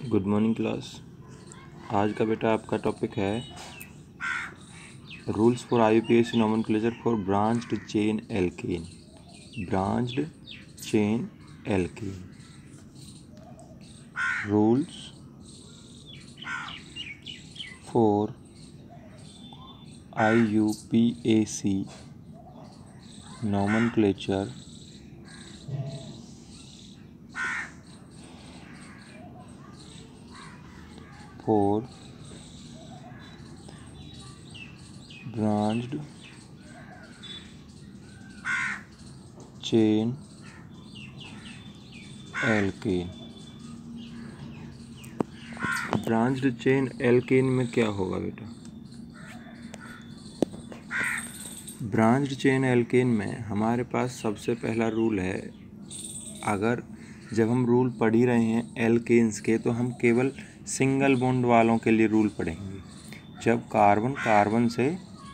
Good morning class. आज का बेटा आपका टॉपिक है rules for IUPAC nomenclature for branched chain alkane. Branched chain alkane rules for IUPAC nomenclature for branched chain alkane। Branched chain alkane में क्या होगा बेटा? ब्रांच्ड चेन एल्केन में हमारे पास सबसे पहला रूल है, अगर जब हम रूल पढ़ ही रहे हैं एल्केन्स के तो हम केवल सिंगल बॉन्ड वालों के लिए रूल पढ़ेंगे। जब कार्बन कार्बन से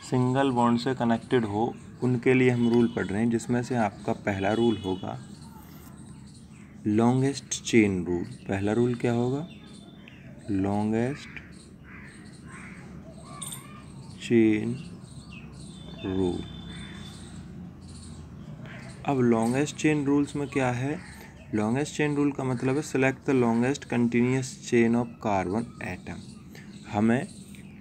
सिंगल बॉन्ड से कनेक्टेड हो उनके लिए हम रूल पढ़ रहे हैं, जिसमें से आपका पहला रूल होगा लॉन्गेस्ट चेन रूल। पहला रूल क्या होगा? Longest chain rule. अब लॉन्गेस्ट चेन रूल्स में क्या है? लॉन्गेस्ट चेन रूल का मतलब है select the longest continuous chain of carbon atom. हमें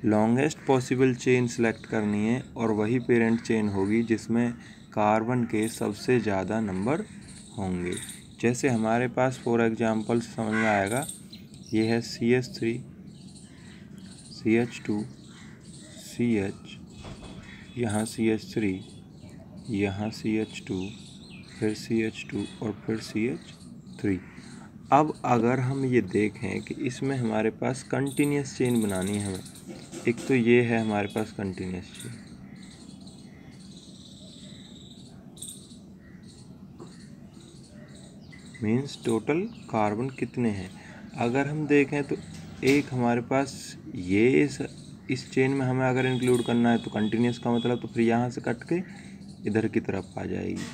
लॉन्गेस्ट पॉसिबल चेन सेलेक्ट करनी है और वही पेरेंट चेन होगी जिसमें कार्बन के सबसे ज़्यादा नंबर होंगे। जैसे हमारे पास फॉर एग्जांपल समझ में आएगा, ये है CH3 CH2 CH, यहाँ CH3, यहाँ CH2, फिर CH2 और फिर CH3। अब अगर हम ये देखें कि इसमें हमारे पास कंटिन्यूस चेन बनानी है हमें, एक तो ये है हमारे पास continuous chain, means total carbon कितने हैं। अगर हम देखें तो एक हमारे पास ये इस चेन में हमें अगर इंक्लूड करना है तो कंटिन्यूस का मतलब तो फिर यहाँ से कट के इधर की तरफ आ जाएगी,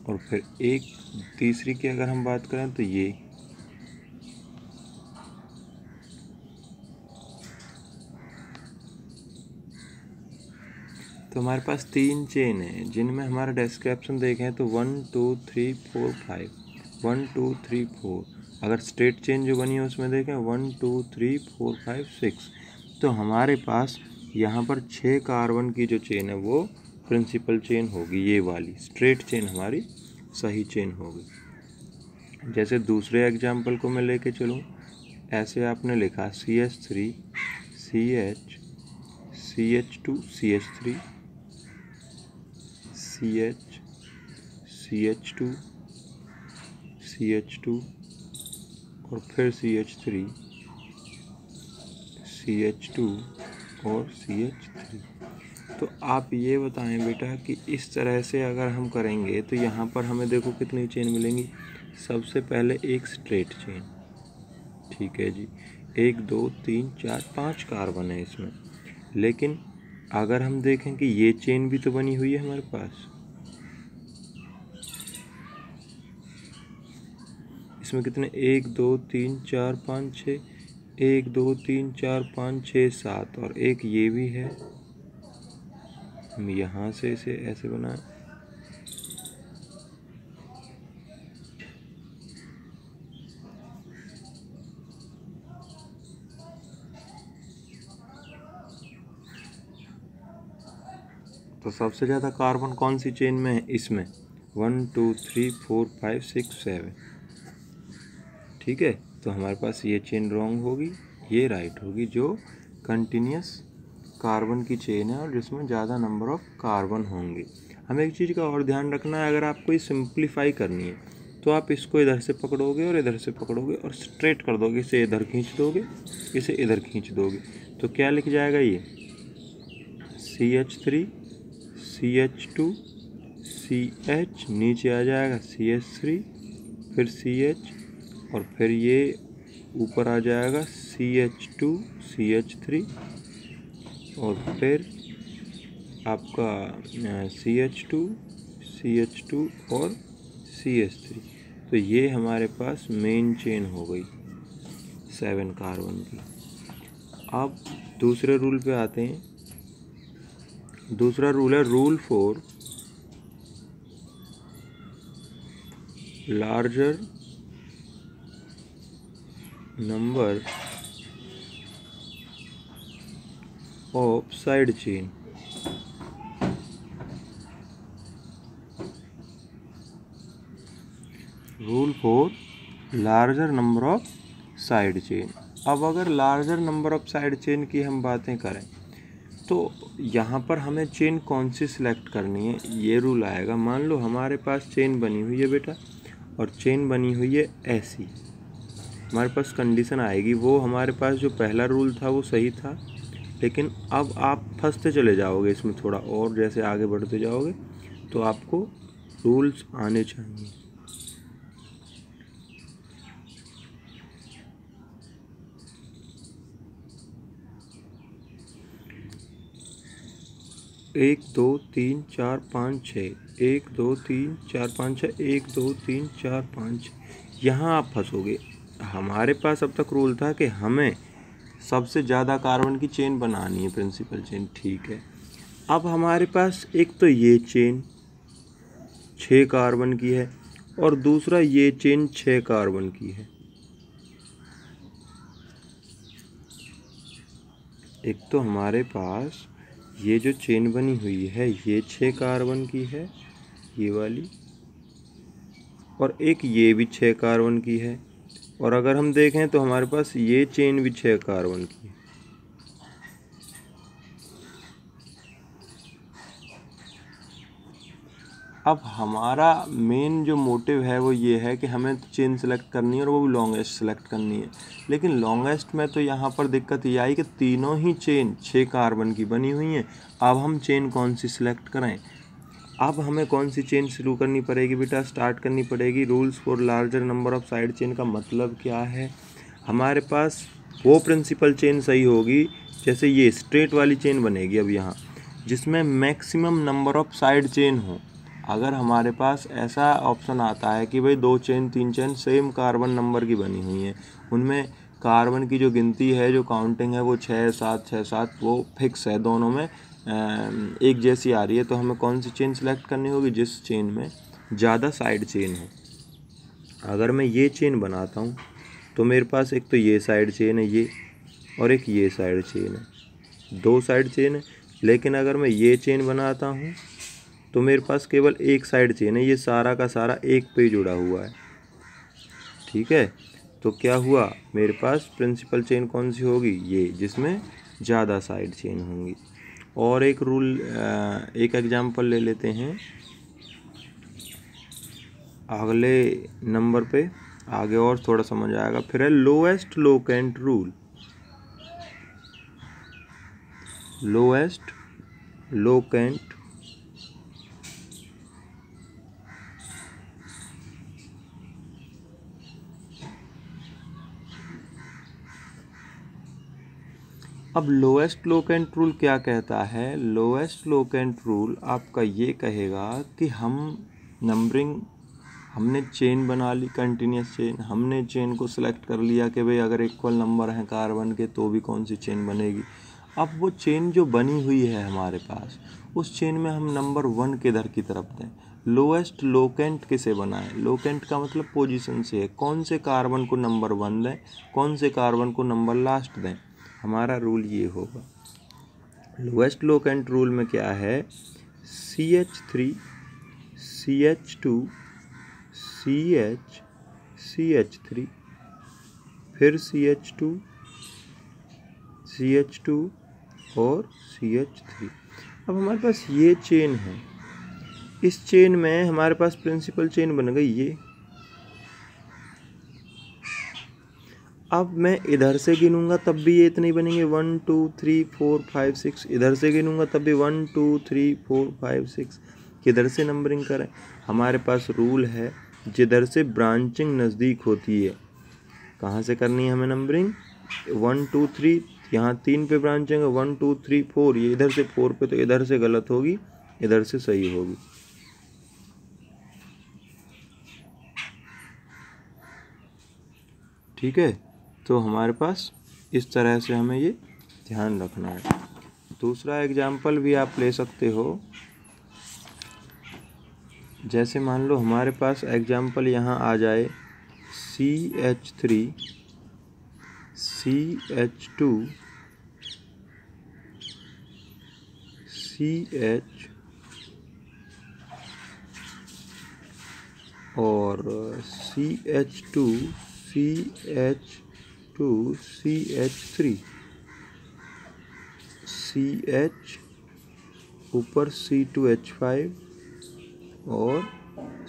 और फिर एक तीसरी की अगर हम बात करें तो ये तो हमारे पास 3 चेन है जिनमें हमारा डिस्क्रिप्शन देखें तो 1 2 3 4 5, 1 2 3 4। अगर स्ट्रेट चेन जो बनी है उसमें देखें 1 2 3 4 5 6। तो हमारे पास यहाँ पर 6 कार्बन की जो चेन है वो प्रिंसिपल चेन होगी, ये वाली स्ट्रेट चेन हमारी सही चेन होगी। जैसे दूसरे एग्जाम्पल को मैं लेके चलूँ, ऐसे आपने लिखा CH3 CH CH2 CH3 CH CH2 CH2 और फिर CH3 CH2 और CH3। तो आप ये बताएं बेटा कि इस तरह से अगर हम करेंगे तो यहाँ पर हमें देखो कितनी चेन मिलेंगी। सबसे पहले एक स्ट्रेट चेन, ठीक है जी, 1 2 3 4 5 कार्बन है इसमें। लेकिन अगर हम देखें कि ये चेन भी तो बनी हुई है हमारे पास, इसमें कितने 1 2 3 4 5 6, 1 2 3 4 5 6 7 और एक ये भी है। हम यहाँ से इसे ऐसे बनाएं, तो सबसे ज़्यादा कार्बन कौन सी चेन में है? इसमें 1 2 3 4 5 6 7, ठीक है। तो हमारे पास ये चेन रॉन्ग होगी, ये राइट होगी, जो कंटिन्यूस कार्बन की चेन है और जिसमें ज़्यादा नंबर ऑफ कार्बन होंगे। हमें एक चीज़ का और ध्यान रखना है, अगर आपको ये सिंप्लीफाई करनी है तो आप इसको इधर से पकड़ोगे और इधर से पकड़ोगे और स्ट्रेट कर दोगे, इसे इधर खींच दोगे, इसे इधर खींच दोगे, तो क्या लिख जाएगा? ये CH3 CH2 CH, नीचे आ जाएगा CH3 फिर CH और फिर ये ऊपर आ जाएगा CH2 CH3 और फिर आपका CH2 CH2 और CH3। तो ये हमारे पास मेन चेन हो गई 7 कार्बन की। अब दूसरे रूल पे आते हैं। दूसरा रूल है rule for larger number of side chain. Rule for larger number of side chain. अब अगर larger number of side chain की हम बातें करें तो यहाँ पर हमें चेन कौन सी सिलेक्ट करनी है, ये रूल आएगा। मान लो हमारे पास चेन बनी हुई है बेटा, और चेन बनी हुई है ऐसी, हमारे पास कंडीशन आएगी। वो हमारे पास जो पहला रूल था वो सही था, लेकिन अब आप फंसते चले जाओगे इसमें थोड़ा और, जैसे आगे बढ़ते जाओगे तो आपको रूल्स आने चाहिए। एक दो तीन चार पाँच छः, 1 2 3 4 5 6, 1 2 3 4 5, यहाँ आप फंसोगे। हमारे पास अब तक रूल था कि हमें सबसे ज़्यादा कार्बन की चेन बनानी है, प्रिंसिपल चेन, ठीक है। अब हमारे पास एक तो ये चेन 6 कार्बन की है और दूसरा ये चेन 6 कार्बन की है। एक तो हमारे पास ये जो चेन बनी हुई है ये 6 कार्बन की है, ये वाली, और एक ये भी 6 कार्बन की है। और अगर हम देखें तो हमारे पास ये चेन भी 6 कार्बन की है। अब हमारा मेन जो मोटिव है वो ये है कि हमें चेन सेलेक्ट करनी है और वो भी लॉन्गेस्ट सेलेक्ट करनी है। लेकिन लॉन्गेस्ट में तो यहाँ पर दिक्कत ये आई कि तीनों ही चेन 6 कार्बन की बनी हुई हैं। अब हम चेन कौन सी सिलेक्ट करें? अब हमें कौन सी चेन शुरू करनी पड़ेगी बेटा? स्टार्ट करनी पड़ेगी rules for larger number of side chain. का मतलब क्या है? हमारे पास वो प्रिंसिपल चेन सही होगी, जैसे ये स्ट्रेट वाली चेन बनेगी अब यहाँ, जिसमें maximum number of side chain हो। अगर हमारे पास ऐसा ऑप्शन आता है कि भाई 2 chain 3 chain same carbon number की बनी हुई हैं, उनमें कार्बन की जो गिनती है, जो काउंटिंग है वो 6 7 6 7 वो फिक्स है, दोनों में एक जैसी आ रही है, तो हमें कौन सी चेन सेलेक्ट करनी होगी? जिस चेन में ज़्यादा साइड चेन हो। अगर मैं ये चेन बनाता हूँ तो मेरे पास एक तो ये साइड चेन है ये, और एक ये साइड चेन है, 2 साइड चेन है। लेकिन अगर मैं ये चेन बनाता हूँ तो मेरे पास केवल एक साइड चेन है, ये सारा का सारा एक पे जुड़ा हुआ है, ठीक है। तो क्या हुआ, मेरे पास प्रिंसिपल चेन कौन सी होगी? ये, जिसमें ज़्यादा साइड चेन होंगी। और एक रूल, एक एग्जांपल ले लेते हैं अगले नंबर पे, आगे और थोड़ा समझ आएगा। फिर है lowest locant rule. Lowest locant अब लोएस्ट लोकेंट रूल क्या कहता है? लोएस्ट लोकेंट रूल आपका ये कहेगा कि हम नंबरिंग, हमने चेन बना ली कंटिन्यूस चेन, हमने चेन को सिलेक्ट कर लिया कि भाई अगर इक्वल नंबर हैं कार्बन के तो भी कौन सी चेन बनेगी। अब वो चेन जो बनी हुई है हमारे पास, उस चेन में हम नंबर 1 किधर की तरफ दें? लोएस्ट लोकेंट किसे बनाएं? लोकेंट का मतलब पोजीशन से है, कौन से कार्बन को नंबर 1 दें, कौन से कार्बन को नंबर लास्ट दें। हमारा रूल ये होगा। लोएस्ट लोकेंट रूल में क्या है? CH3 CH2 CH CH3 फिर CH2 CH2 और CH3। अब हमारे पास ये चेन है, इस चेन में हमारे पास प्रिंसिपल चेन बन गई ये। अब मैं इधर से गिनूंगा तब भी ये इतने बनेंगे, 1 2 3 4 5 6। इधर से गिनूंगा तब भी 1 2 3 4 5 6। किधर से नंबरिंग करें? हमारे पास रूल है जिधर से ब्रांचिंग नज़दीक होती है, कहाँ से करनी है हमें नंबरिंग? 1 2 3, यहाँ 3 पे ब्रांचिंग है, 1 2 3 4, ये इधर से 4 पे, तो इधर से गलत होगी, इधर से सही होगी। ठीक है, तो हमारे पास इस तरह से हमें ये ध्यान रखना है। दूसरा एग्जाम्पल भी आप ले सकते हो, जैसे मान लो हमारे पास एग्जाम्पल यहाँ आ जाए CH3 CH2 CH और CH2 CH2 CH3 CH ऊपर C2H5 और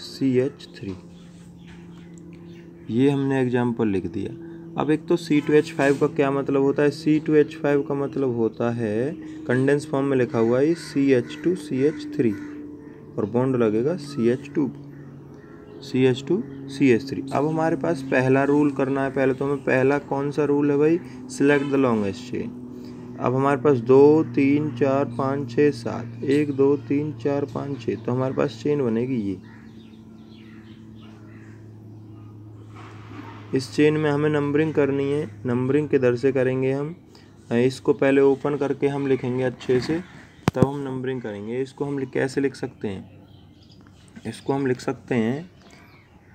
CH3, ये हमने एग्जाम्पल लिख दिया। अब एक तो C2H5 का क्या मतलब होता है? C2H5 का मतलब होता है, कंडेंस फॉर्म में लिखा हुआ है CH2 CH3 और बॉन्ड लगेगा CH2 CH3। अब हमारे पास पहला रूल करना है। पहले तो हमें पहला कौन सा रूल है भाई? Select the longest chain. अब हमारे पास 2 3 4 5 6 7, 1 2 3 4 5 6, तो हमारे पास चेन बनेगी ये। इस चेन में हमें नंबरिंग करनी है। नंबरिंग किधर से करेंगे हम? इसको पहले ओपन करके हम लिखेंगे अच्छे से, तब हम नंबरिंग करेंगे। इसको हम कैसे लिख सकते हैं? इसको हम लिख सकते हैं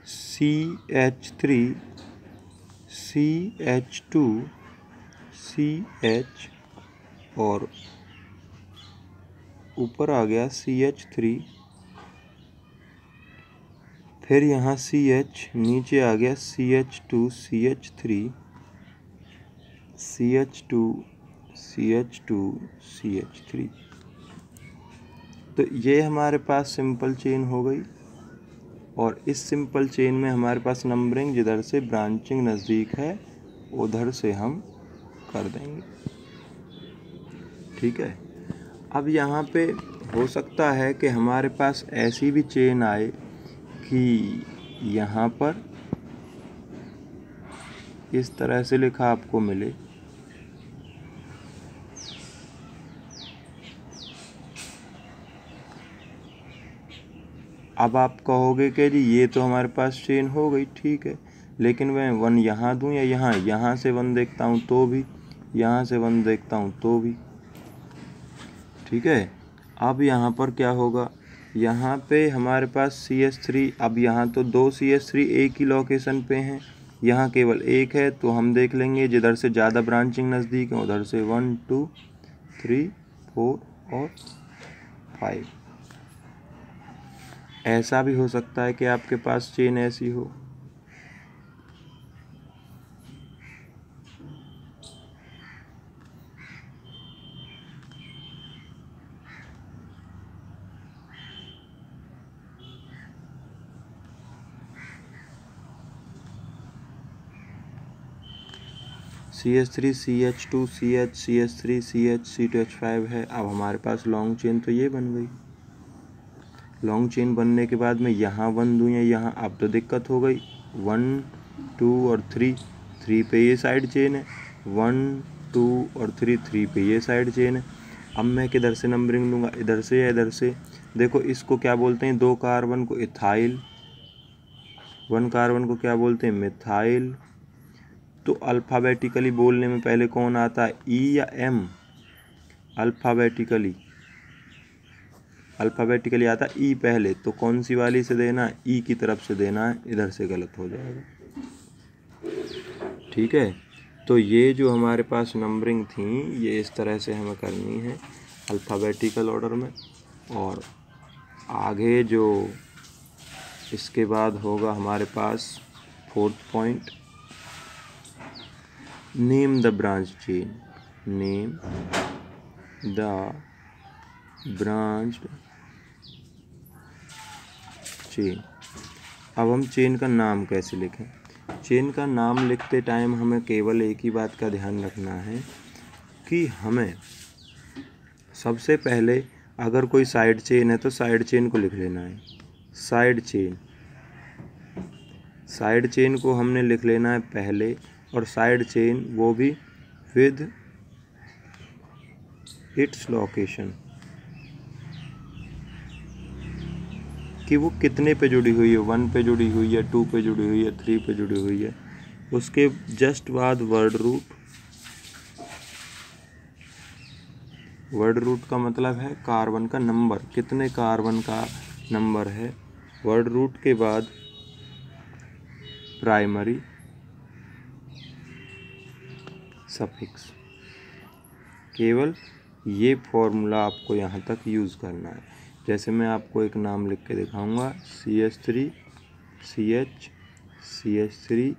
CH3 CH2 CH और ऊपर आ गया CH3, फिर यहाँ CH, नीचे आ गया CH2 CH3 CH2 CH2 CH3। तो ये हमारे पास सिंपल चेन हो गई, और इस सिंपल चेन में हमारे पास नंबरिंग जिधर से ब्रांचिंग नज़दीक है उधर से हम कर देंगे। ठीक है। अब यहाँ पे हो सकता है कि हमारे पास ऐसी भी चेन आए कि यहाँ पर इस तरह से लिखा आपको मिले, अब आप कहोगे कि जी ये तो हमारे पास चेन हो गई, ठीक है, लेकिन मैं 1 यहाँ दूँ या यहाँ, यहाँ से 1 देखता हूँ तो भी, यहाँ से 1 देखता हूँ तो भी। ठीक है। अब यहाँ पर क्या होगा? यहाँ पे हमारे पास CH3, अब यहाँ तो 2 CH3 एक ही लोकेशन पे हैं, यहाँ केवल एक है, तो हम देख लेंगे जिधर से ज़्यादा ब्रांचिंग नज़दीक है उधर से 1 2 3 4 और 5। ऐसा भी हो सकता है कि आपके पास चेन ऐसी हो। CH3 CH2 CH CH3 CH C2H5 है। अब हमारे पास लॉन्ग चेन तो ये बन गई। लॉन्ग चेन बनने के बाद मैं यहाँ 1 दूँ या यहाँ, अब तो दिक्कत हो गई। 1 2 और 3 पे ये साइड चेन है, 1 2 और 3 पे ये साइड चेन है। अब मैं किधर से नंबरिंग लूँगा? इधर से या इधर से? देखो इसको क्या बोलते हैं? 2 कार्बन को इथाइल, 1 कार्बन को क्या बोलते हैं? मिथाइल। तो अल्फ़ाबेटिकली बोलने में पहले कौन आता है? ई या एम? अल्फ़ाबेटिकली आता है ई पहले, तो कौन सी वाली से देना है? ई की तरफ से देना है, इधर से गलत हो जाएगा। ठीक है। तो ये जो हमारे पास नंबरिंग थी ये इस तरह से हमें करनी है अल्फ़ाबेटिकल ऑर्डर में। और आगे जो इसके बाद होगा हमारे पास 4th point, name the branch chain. Name the branch chain. अब हम चेन का नाम कैसे लिखें? चेन का नाम लिखते टाइम हमें केवल एक ही बात का ध्यान रखना है कि हमें सबसे पहले अगर कोई साइड चेन है तो साइड चेन को लिख लेना है। साइड चेन को हमने लिख लेना है पहले, और साइड चेन वो भी विद इट्स लोकेशन, कि वो कितने पे जुड़ी हुई है, 1 पे जुड़ी हुई है, 2 पे जुड़ी हुई है, 3 पे जुड़ी हुई है। उसके जस्ट बाद वर्ड रूट। वर्ड रूट का मतलब है कार्बन का नंबर, कितने कार्बन का नंबर है। वर्ड रूट के बाद प्राइमरी सफिक्स। केवल ये फॉर्मूला आपको यहाँ तक यूज़ करना है। जैसे मैं आपको एक नाम लिख के दिखाऊंगा, CH3 CH CH3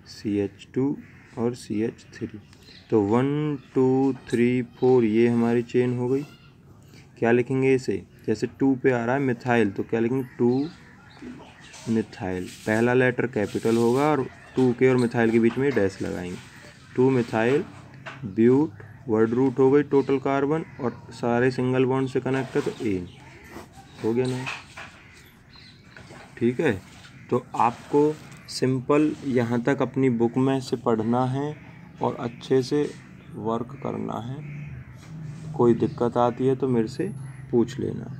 CH2 और CH3। तो 1 2 3 4 ये हमारी चेन हो गई। क्या लिखेंगे इसे, जैसे 2 पे आ रहा है मिथाइल, तो क्या लिखेंगे 2 मिथाइल। पहला लेटर कैपिटल होगा और 2 के और मिथाइल के बीच में डैश लगाएंगे। 2 मिथाइल ब्यूट। वर्ड रूट हो गई टोटल कार्बन और सारे सिंगल बॉन्ड से कनेक्ट है तो एन हो गया ना। ठीक है, तो आपको सिंपल यहाँ तक अपनी बुक में से पढ़ना है और अच्छे से वर्क करना है। कोई दिक्कत आती है तो मेरे से पूछ लेना।